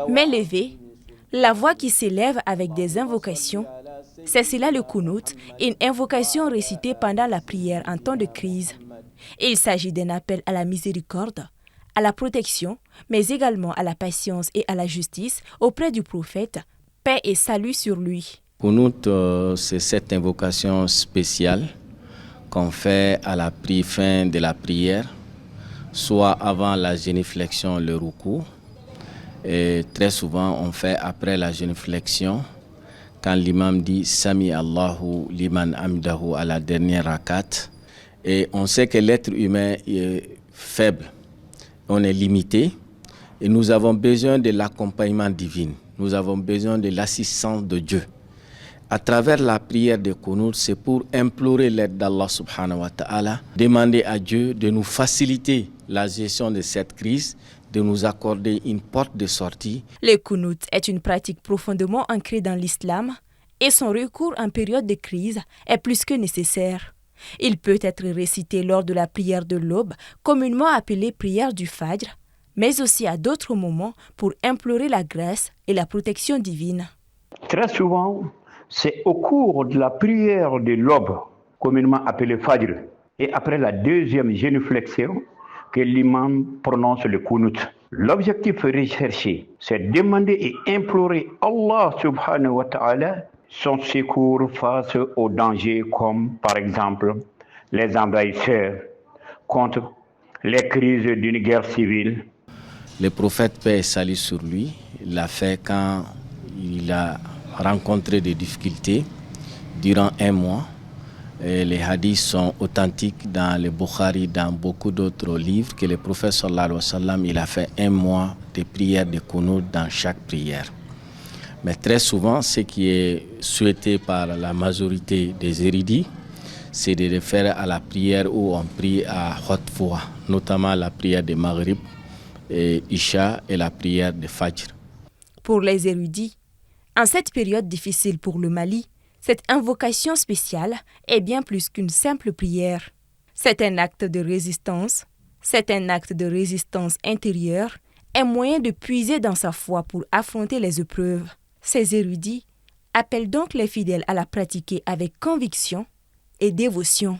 Main levée, la voix qui s'élève avec des invocations, c'est cela le Qunut, une invocation récitée pendant la prière en temps de crise. Il s'agit d'un appel à la miséricorde, à la protection, mais également à la patience et à la justice auprès du prophète, paix et salut sur lui. Qunut, c'est cette invocation spéciale qu'on fait à la fin de la prière, soit avant la génuflexion, le ruku. Et très souvent, on fait après la génuflexion, quand l'imam dit Sami Allahu liman hamdahu à la dernière rakat. Et on sait que l'être humain est faible, on est limité et nous avons besoin de l'accompagnement divin, nous avons besoin de l'assistance de Dieu. À travers la prière de Qunut, c'est pour implorer l'aide d'Allah subhanahu wa ta'ala, demander à Dieu de nous faciliter la gestion de cette crise, de nous accorder une porte de sortie. Le Qunut est une pratique profondément ancrée dans l'islam et son recours en période de crise est plus que nécessaire. Il peut être récité lors de la prière de l'aube, communément appelée prière du Fajr, mais aussi à d'autres moments pour implorer la grâce et la protection divine. Très souvent, c'est au cours de la prière de l'aube, communément appelée Fajr, et après la deuxième génuflexion, que l'imam prononce le Qunut. L'objectif recherché, c'est demander et implorer Allah subhanahu wa ta'ala son secours face aux dangers comme par exemple les envahisseurs, contre les crises d'une guerre civile. Le prophète, paix et salut sur lui, l'a fait quand il a rencontré des difficultés durant un mois. Et les hadiths sont authentiques dans le Bukhari, dans beaucoup d'autres livres, que le prophète sallallahu alayhi wa sallam, il a fait un mois de prière de Qunut dans chaque prière. Mais très souvent, ce qui est souhaité par la majorité des érudits, c'est de le faire à la prière où on prie à haute voix, notamment la prière de Maghrib, et Isha et la prière de Fajr. Pour les érudits, en cette période difficile pour le Mali, cette invocation spéciale est bien plus qu'une simple prière. C'est un acte de résistance, intérieure, un moyen de puiser dans sa foi pour affronter les épreuves. Ces érudits appellent donc les fidèles à la pratiquer avec conviction et dévotion.